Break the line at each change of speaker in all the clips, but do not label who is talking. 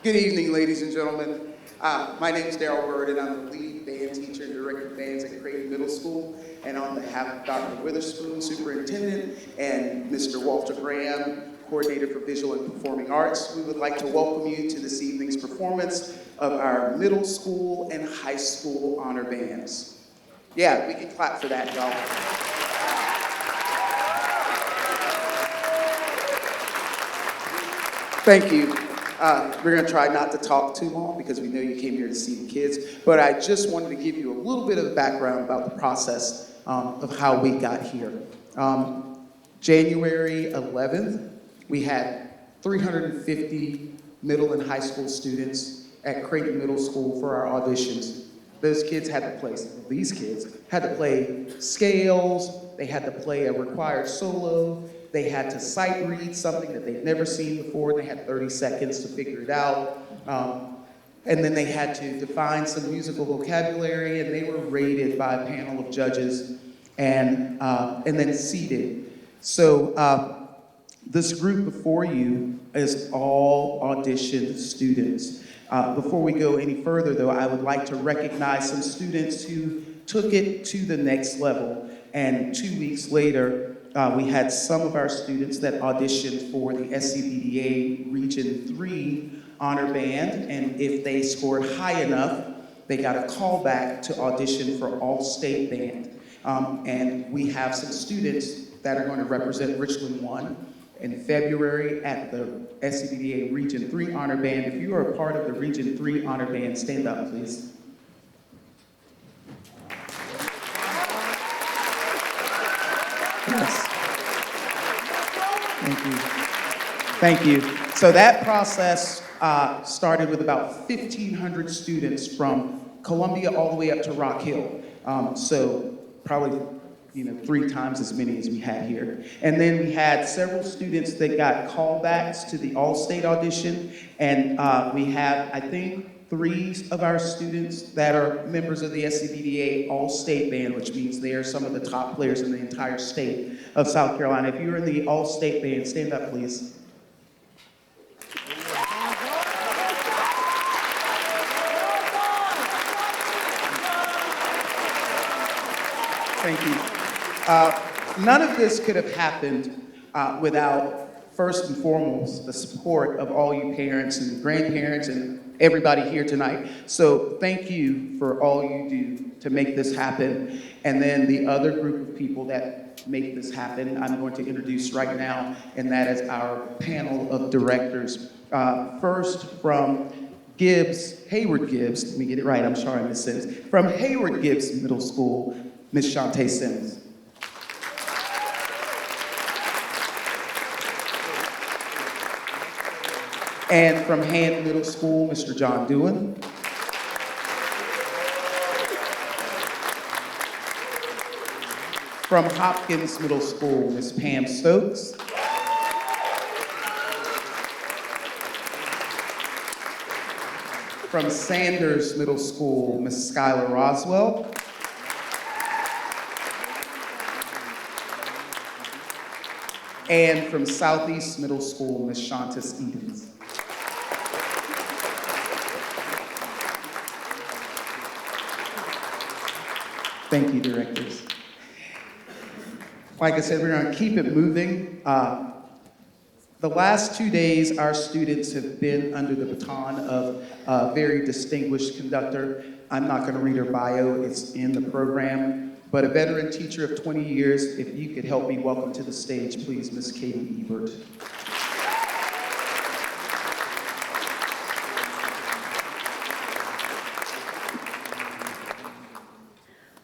Good evening, ladies and gentlemen. My name is Darryl Bird, and I'm the lead band teacher and director of bands at Creighton Middle School. And on behalf of Dr. Witherspoon, superintendent, and Mr. Walter Graham, coordinator for visual and performing arts, we would like to welcome you to this evening's performance of our middle school and high school honor bands. Yeah, we can clap for that, y'all. Thank you. We're going to try not to talk too long because we know you came here to see the kids, but I just wanted to give you a little bit of background about the process of how we got here. January 11th, we had 350 middle and high school students at Creighton Middle School for our auditions. These kids had to play scales, they had to play a required solo, they had to sight read something that they'd never seen before. They had 30 seconds to figure it out. And then they had to define some musical vocabulary, and they were rated by a panel of judges and then seated. So this group before you is all auditioned students. Before we go any further, though, I would like to recognize some students who took it to the next level. And 2 weeks later, we had some of our students that auditioned for the SCBDA Region 3 Honor Band, and if they scored high enough, they got a call back to audition for All-State Band. And we have some students that are going to represent Richland 1 in February at the SCBDA Region 3 Honor Band. If you are a part of the Region 3 Honor Band, stand up, please. Yes. Thank you. Thank you. So that process started with about 1,500 students from Columbia all the way up to Rock Hill. So probably 3 times as many as we had here. And then we had several students that got callbacks to the all-state audition. And we have, I think, 3 of our students that are members of the SCBDA All-State Band, which means they are some of the top players in the entire state of South Carolina. If you're in the All-State Band, stand up, please. Thank you. None of this could have happened without, first and foremost, the support of all you parents and grandparents and everybody here tonight. So thank you for all you do to make this happen. And then the other group of people that make this happen, I'm going to introduce right now, and that is our panel of directors. First from Hayward Gibbs, let me get it right, I'm sorry, Ms. Sims. From Hayward Gibbs Middle School, Ms. Shantae Sims. And from Hand Middle School, Mr. John Doohan. From Hopkins Middle School, Ms. Pam Stokes. From Sanders Middle School, Ms. Skylar Roswell. And from Southeast Middle School, Ms. Shantas Edens. Thank you, directors. Like I said, we're going to keep it moving. The last 2 days, our students have been under the baton of a very distinguished conductor. I'm not going to read her bio, it's in the program, but a veteran teacher of 20 years. If you could help me welcome to the stage, please, Ms. Katie Ebert.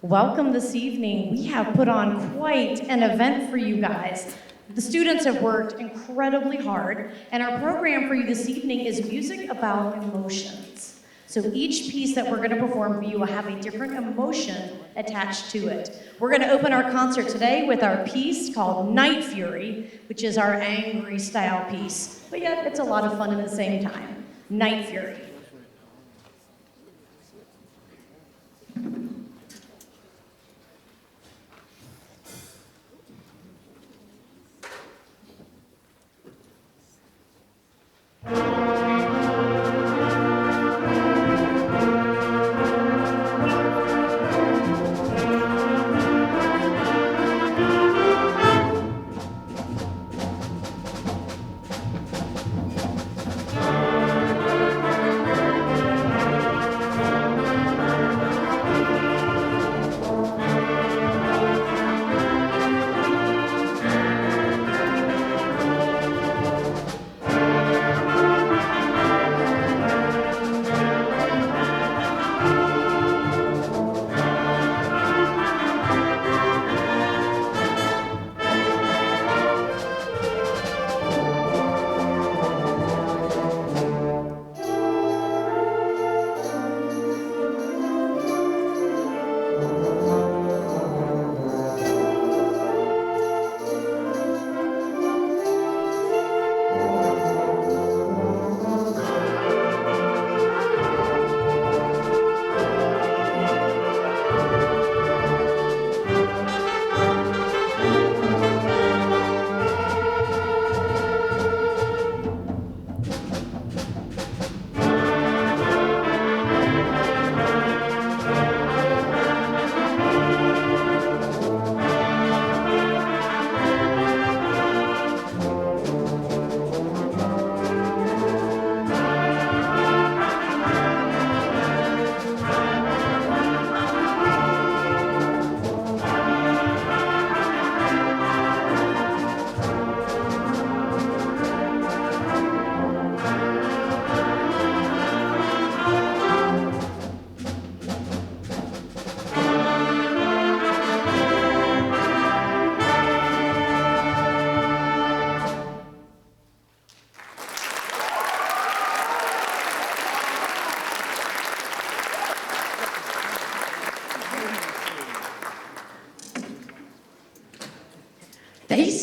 Welcome this evening. We have put on quite an event for you guys. The students have worked incredibly hard, and our program for you this evening is music about emotions. So each piece that we're going to perform for you will have a different emotion attached to it. We're going to open our concert today with our piece called Night Fury, which is our angry style piece, but yet it's a lot of fun at the same time. Night Fury.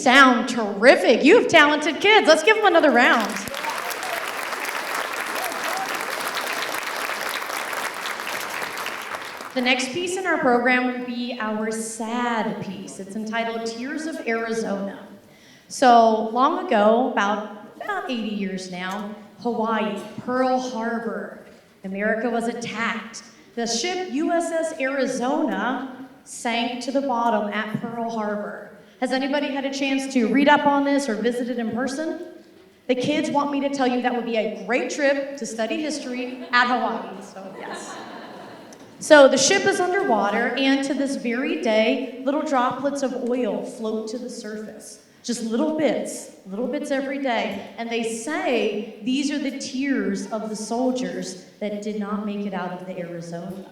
sound terrific. You have talented kids. Let's give them another round. The next piece in our program will be our sad piece. It's entitled Tears of Arizona. So long ago, about 80 years now, Hawaii, Pearl Harbor, America was attacked. The ship USS Arizona sank to the bottom at Pearl Harbor. Has anybody had a chance to read up on this or visit it in person? The kids want me to tell you that would be a great trip to study history at Hawaii, so yes. So the ship is underwater, and to this very day, little droplets of oil float to the surface. Just little bits every day. And they say these are the tears of the soldiers that did not make it out of the Arizona.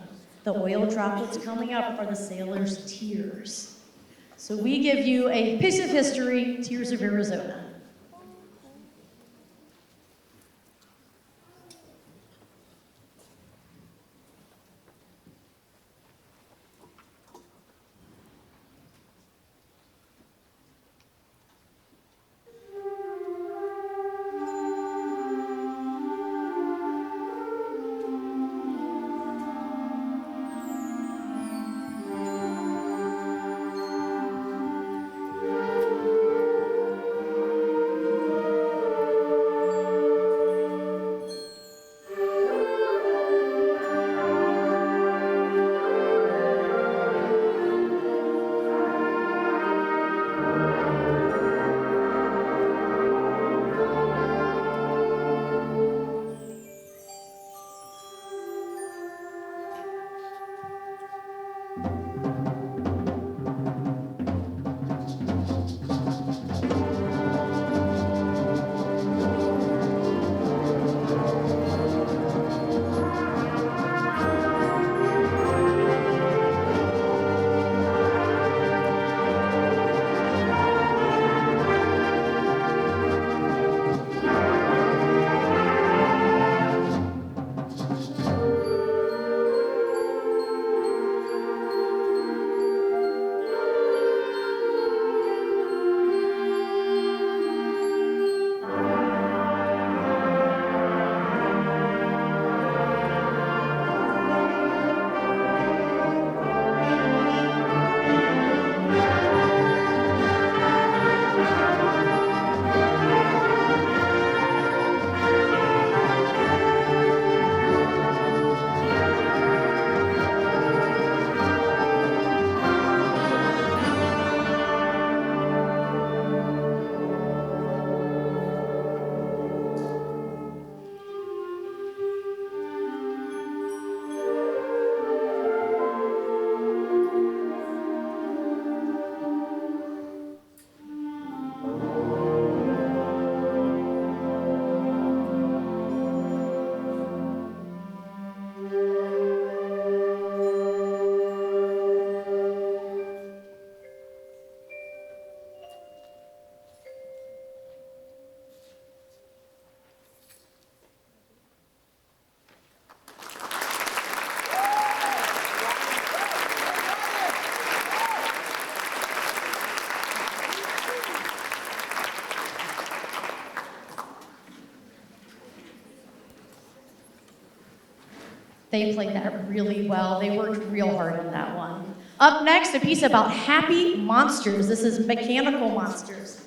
The oil droplets coming up are the sailors' tears. So we give you a piece of history, Tears of Arizona. They played that really well. They worked real hard on that one. Up next, a piece about happy monsters. This is mechanical monsters.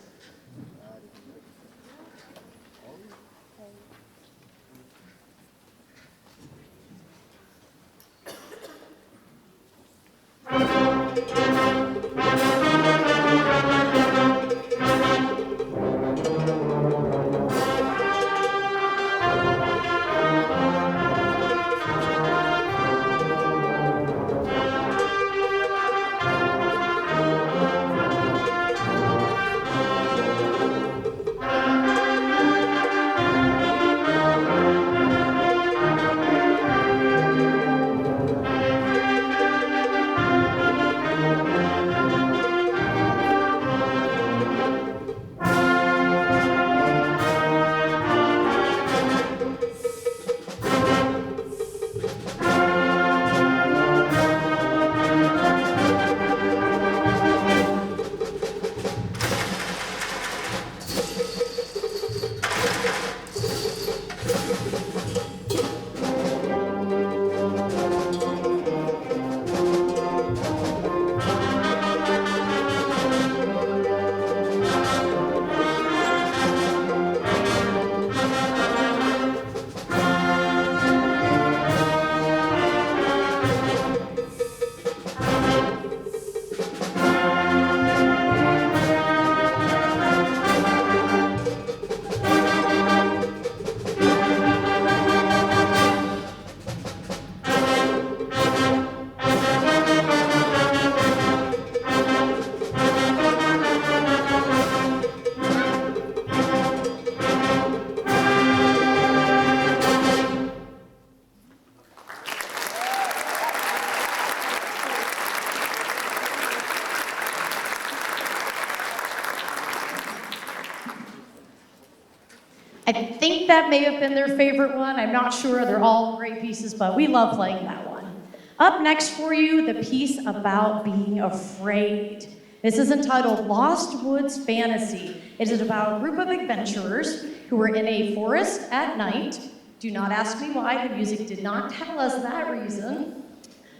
I think that may have been their favorite one. I'm not sure. They're all great pieces, but we love playing that one. Up next for you, the piece about being afraid. This is entitled Lost Woods Fantasy. It is about a group of adventurers who were in a forest at night. Do not ask me why, the music did not tell us that reason.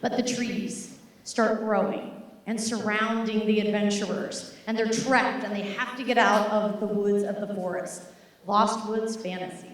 But the trees start growing and surrounding the adventurers. And they're trapped and they have to get out of the woods of the forest. Lost Woods Fantasy.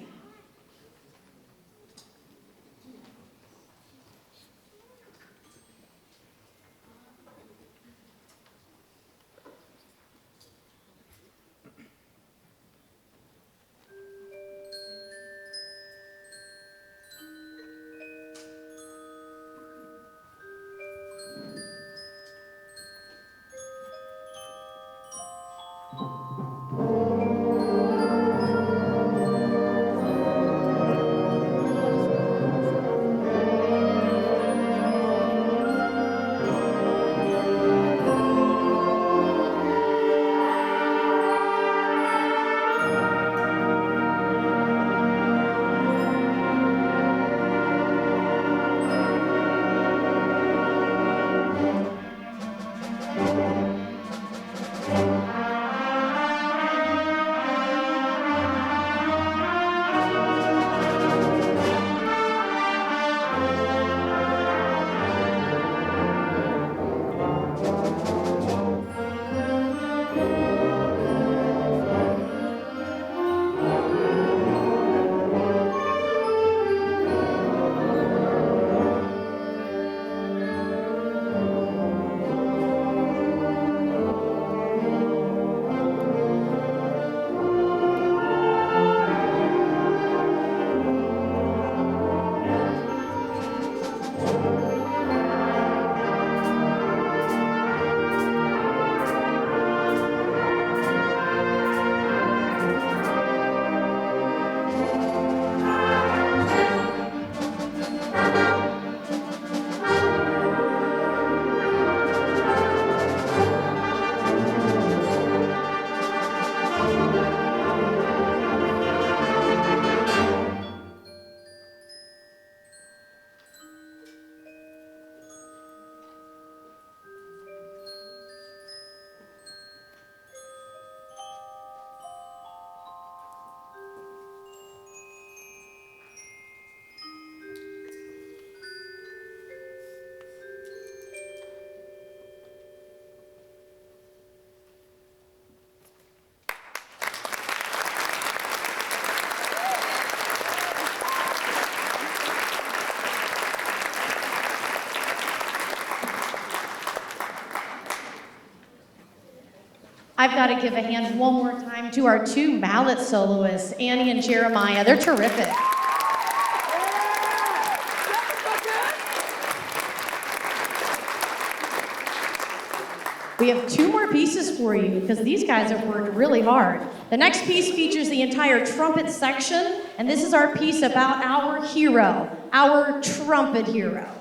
I've got to give a hand one more time to our two mallet soloists, Annie and Jeremiah. They're terrific. We have two more pieces for you because these guys have worked really hard. The next piece features the entire trumpet section, and this is our piece about our hero, our trumpet hero.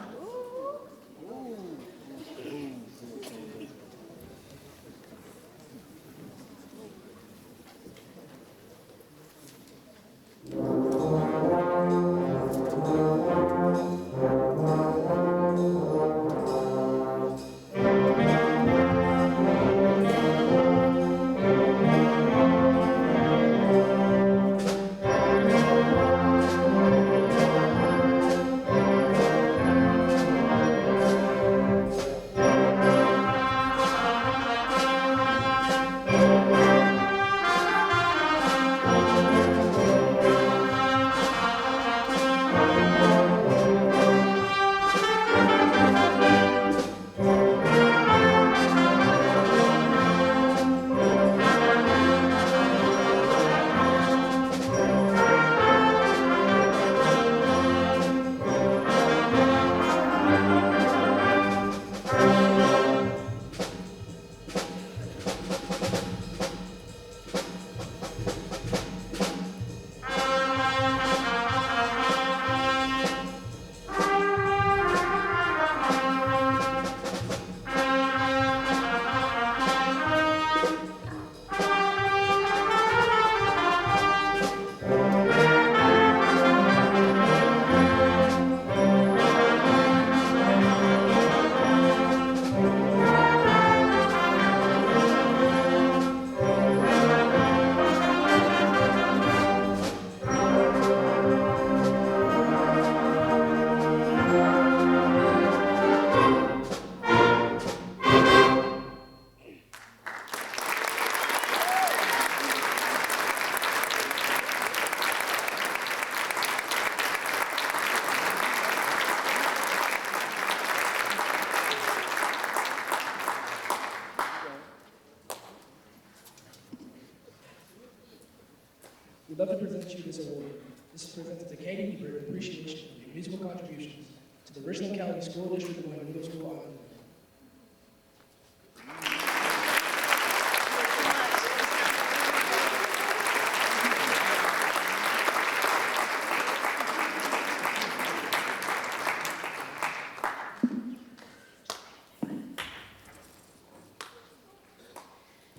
We'd love to present you this award. This is presented to Katie Ebert in appreciation of your musical contributions to the Richland County School District 1 Middle School Honor Roll.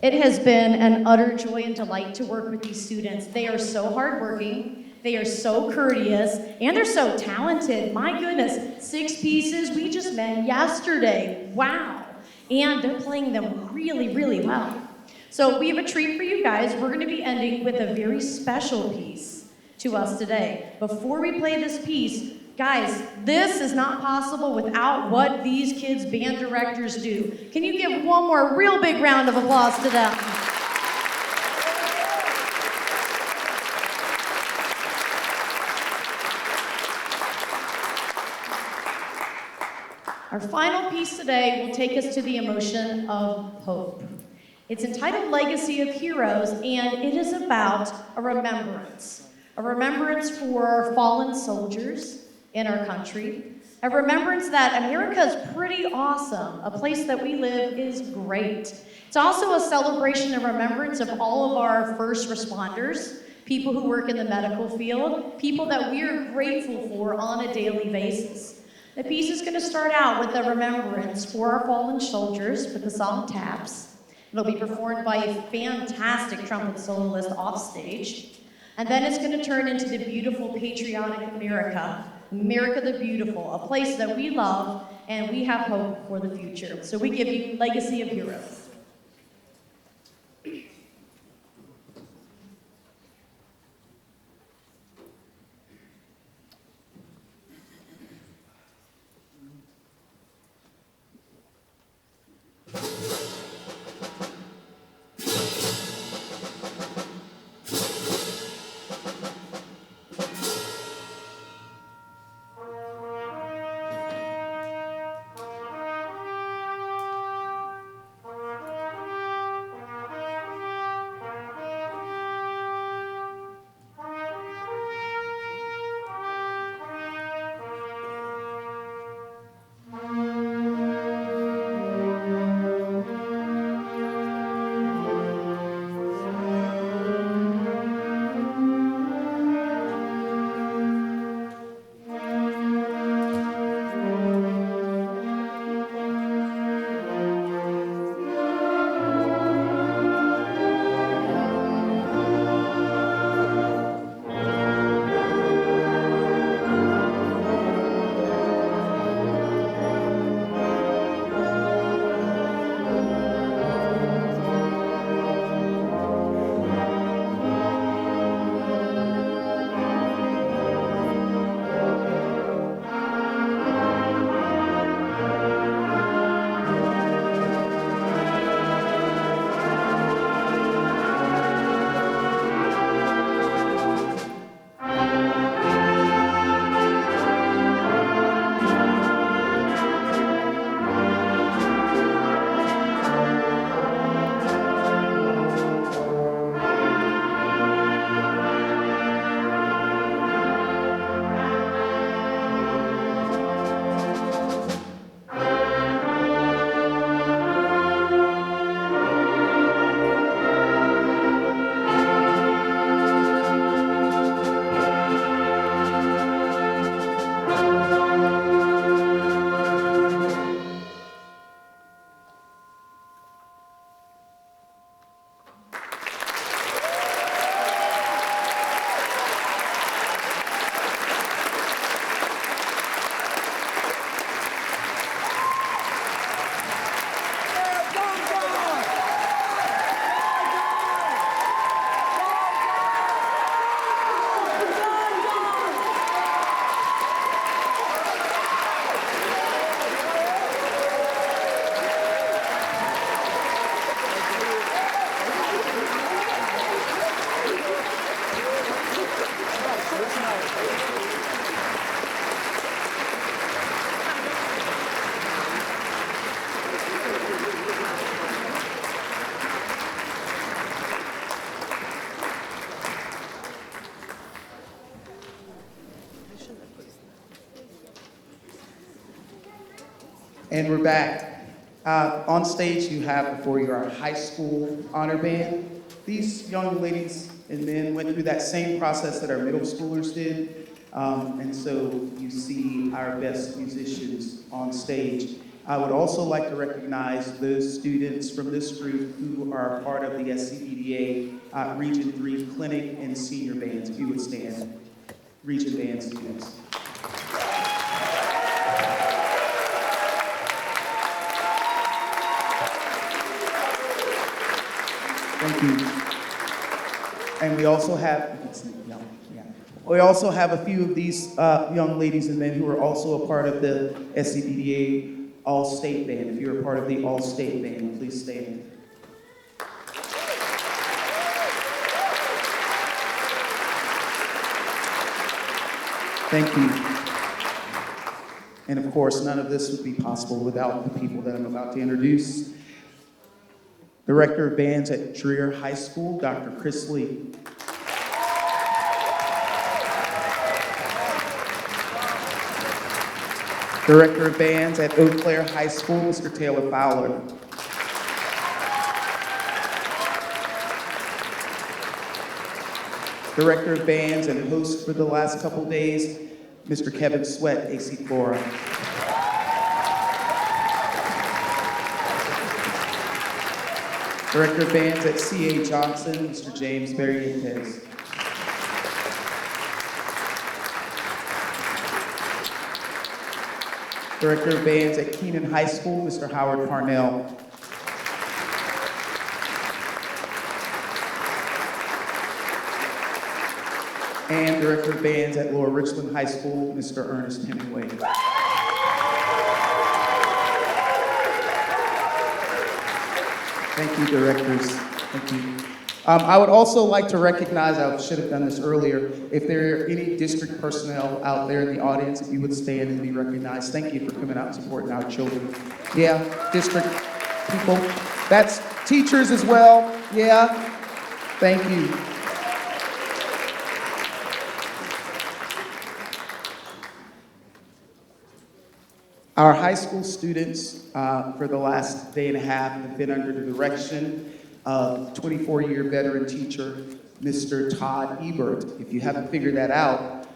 It has been an utter joy and delight to work with these students. They are so hardworking, they are so courteous, and they're so talented. My goodness, 6 pieces we just met yesterday. Wow. And they're playing them really, really well. So we have a treat for you guys. We're going to be ending with a very special piece to us today. Before we play this piece, guys, this is not possible without what these kids' band directors do. Can you give one more real big round of applause to them? Our final piece today will take us to the emotion of hope. It's entitled Legacy of Heroes, and it is about a remembrance for fallen soldiers in our country, a remembrance that America is pretty awesome. A place that we live is great. It's also a celebration and remembrance of all of our first responders, people who work in the medical field, people that we are grateful for on a daily basis. The piece is going to start out with a remembrance for our fallen soldiers with the song Taps. It'll be performed by a fantastic trumpet soloist off stage. And then it's going to turn into the beautiful patriotic America, America the Beautiful, a place that we love and we have hope for the future. So we give you Legacy of Heroes.
And we're back. On stage, you have before you our high school honor band. These young ladies and men went through that same process that our middle schoolers did. And so you see our best musicians on stage. I would also like to recognize those students from this group who are part of the SCBDA Region 3 Clinic and Senior Bands. If you would stand, Region Band students. Thank you. And we also have, we also have a few of these young ladies and men who are also a part of the SCBDA All-State Band. If you're a part of the All-State Band, please stand. Thank you. And of course, none of this would be possible without the people that I'm about to introduce. Director of Bands at Dreher High School, Dr. Chris Lee. Director of Bands at Eau Claire High School, Mr. Taylor Fowler. Director of Bands and host for the last couple days, Mr. Kevin Sweat, AC Flora. Director of Bands at C.A. Johnson, Mr. James Barrientes. Director of Bands at Keenan High School, Mr. Howard Parnell. And Director of Bands at Lower Richland High School, Mr. Ernest Hemingway. Thank you, directors. Thank you. I would also like to recognize, I should have done this earlier, if there are any district personnel out there in the audience, if you would stand and be recognized. Thank you for coming out and supporting our children. Yeah, district people. That's teachers as well. Yeah, thank you. Our high school students for the last day and a half have been under the direction of 24-year veteran teacher, Mr. Todd Ebert. If you haven't figured that out,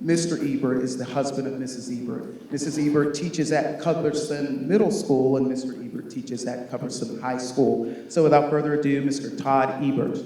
Mr. Ebert is the husband of Mrs. Ebert. Mrs. Ebert teaches at Cutlerson Middle School, and Mr. Ebert teaches at Cutlerson High School. So without further ado, Mr. Todd Ebert.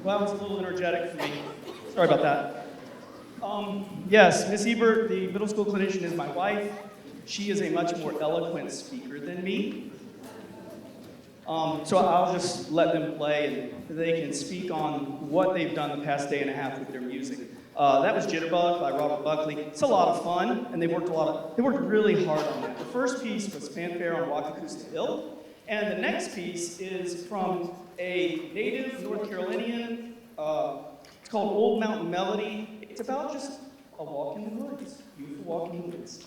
Well, that was a little energetic for me. Sorry about that. Yes, Miss Ebert, the middle school clinician, is my wife. She is a much more eloquent speaker than me. So I'll just let them play, and they can speak on what they've done the past day and a half with their music. That was Jitterbug by Robert Buckley. It's a lot of fun, and they worked really hard on that. The first piece was Fanfare on Wakakusa Hill, and the next piece is from a native North Carolinian. It's called Old Mountain Melody. It's about just a walk in the woods, beautiful walk in the woods.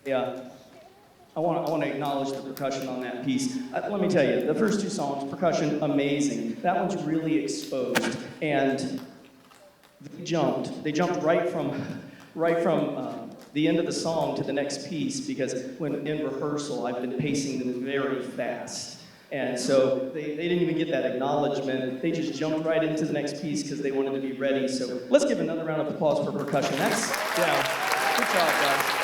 Yeah, I want to acknowledge the percussion on that piece. Let me tell you, the first two songs, percussion, amazing. That one's really exposed, and they jumped right from the end of the song to the next piece, because when in rehearsal, I've been pacing them very fast. And so they didn't even get that acknowledgement. They just jumped right into the next piece because they wanted to be ready. So let's give another round of applause for percussion. Yeah, good job, guys.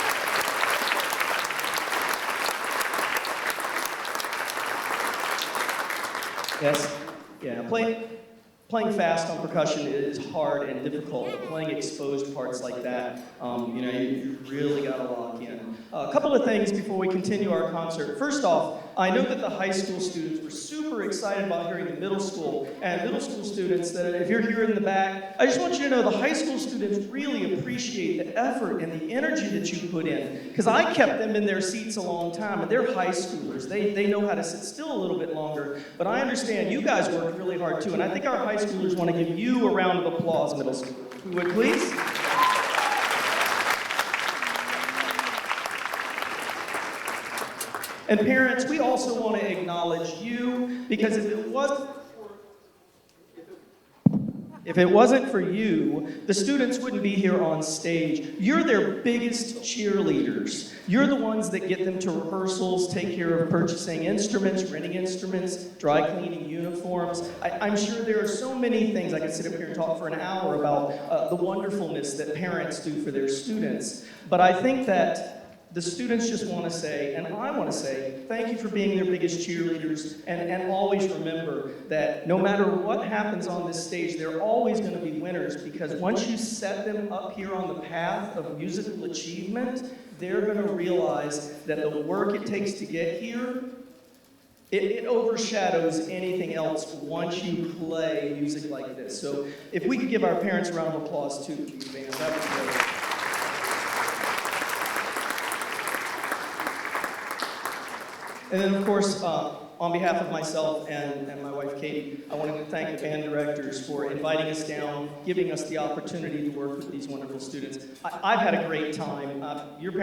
Yes, yeah, playing fast on percussion is hard and difficult, but playing exposed parts like that, you really got to lock in. A couple of things before we continue our concert. First off, I know that the high school students were super excited about hearing the middle school, and middle school students, that if you're here in the back, I just want you to know the high school students really appreciate the effort and the energy that you put in, because I kept them in their seats a long time, and they're high schoolers. They know how to sit still a little bit longer, but I understand you guys worked really hard too, and I think our high schoolers want to give you a round of applause, middle school. Who would please? And parents, we also want to acknowledge you, because if it wasn't for you, the students wouldn't be here on stage. You're their biggest cheerleaders. You're the ones that get them to rehearsals, take care of purchasing instruments, renting instruments, dry cleaning uniforms. I'm sure there are so many things. I could sit up here and talk for an hour about the wonderfulness that parents do for their students. But I think that the students just want to say, and I want to say, thank you for being their biggest cheerleaders, and always remember that no matter what happens on this stage, they're always going to be winners, because once you set them up here on the path of musical achievement, they're going to realize that the work it takes to get here, it overshadows anything else once you play music like this. So if we could give our parents a round of applause too, please, band, that was great. And then, of course, on behalf of myself and my wife, Katie, I wanted to thank the band directors for inviting us down, giving us the opportunity to work with these wonderful students. I've had a great time. Your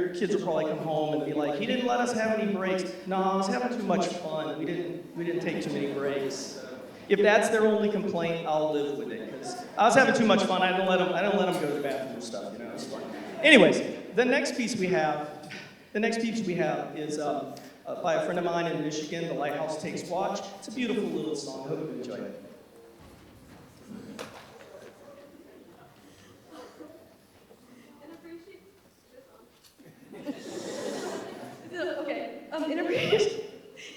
kids will probably come home and be like, he didn't let us have any breaks. No, I was having too much fun. We didn't take too many breaks. If that's their only complaint, I'll live with it, because I was having too much fun. I don't let them go to the bathroom and stuff. It's fun. Anyways, the next piece we have is by a friend of mine in Michigan, The Lighthouse Takes Watch. It's a beautiful little song. I hope you enjoy it.
Okay.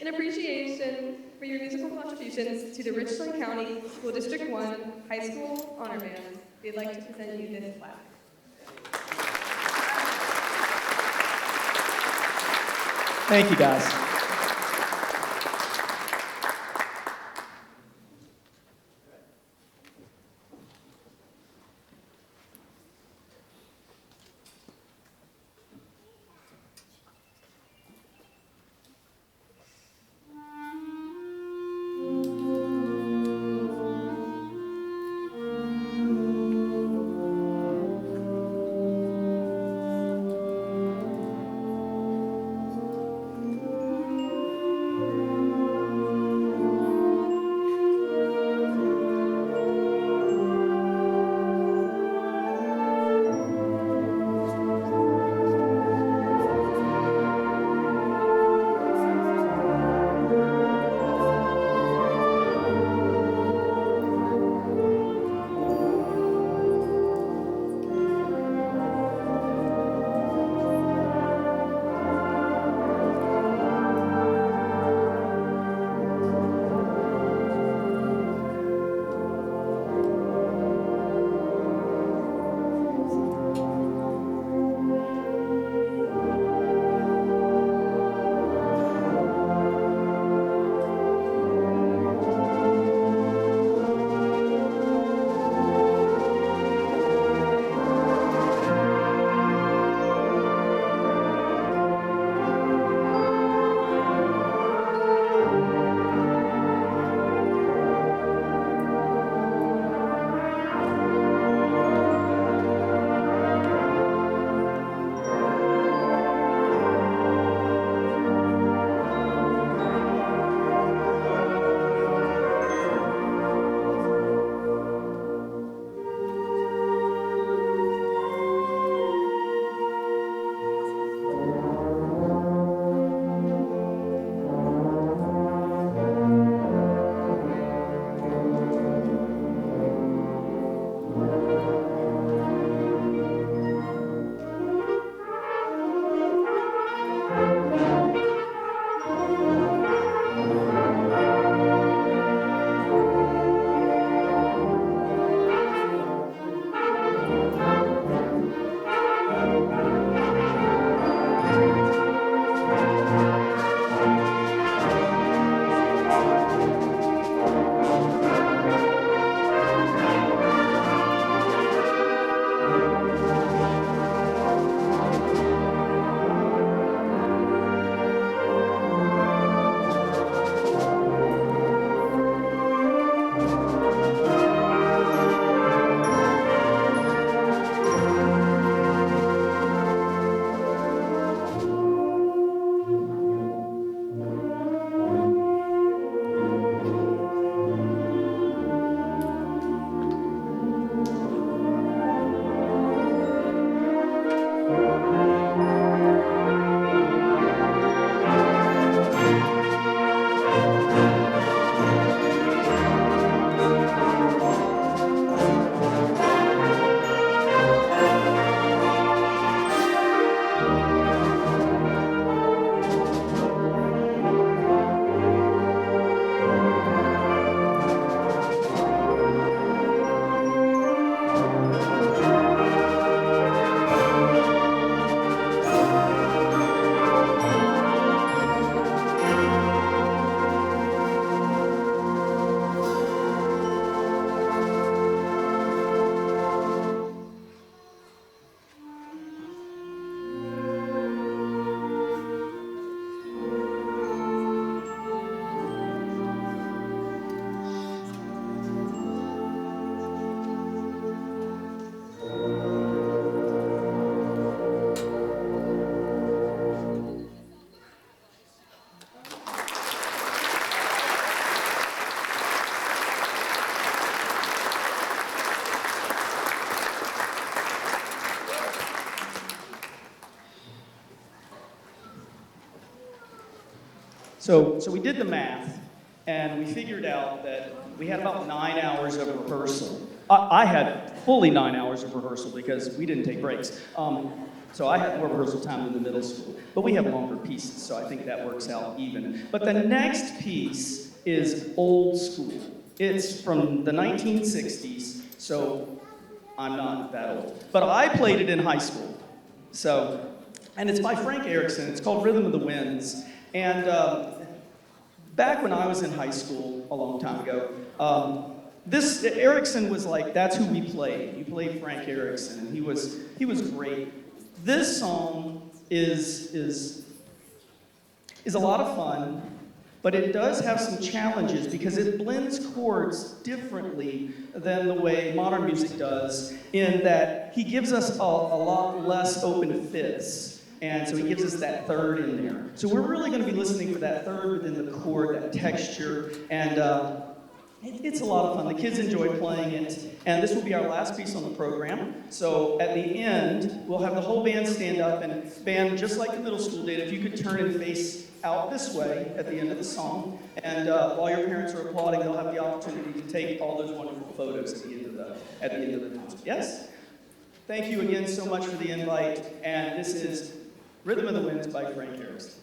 In appreciation for your musical contributions to the Richland County School District 1 High School Honor Band, we'd like to present you this plaque.
Thank you, guys. So we did the math, and we figured out that we had about 9 hours of rehearsal. I had fully 9 hours of rehearsal because we didn't take breaks. So I had more rehearsal time than the middle school. But we have longer pieces, so I think that works out even. But the next piece is old school. It's from the 1960s, so I'm not that old. But I played it in high school. So, and it's by Frank Erickson. It's called Rhythm of the Winds. And back when I was in high school, a long time ago, this Erickson was like, that's who we played. You played Frank Erickson, and he was great. This song is a lot of fun, but it does have some challenges because it blends chords differently than the way modern music does, in that he gives us a lot less open fifths. And so he gives us that third in there. So we're really going to be listening for that third within the chord, that texture, and it's a lot of fun. The kids enjoy playing it, and this will be our last piece on the program. So at the end, we'll have the whole band stand up and band just like the middle school did. If you could turn and face out this way at the end of the song, and while your parents are applauding, they'll have the opportunity to take all those wonderful photos at the end of the concert. Yes? Thank you again so much for the invite, and this is Rhythm of the Winds by Frank Harris.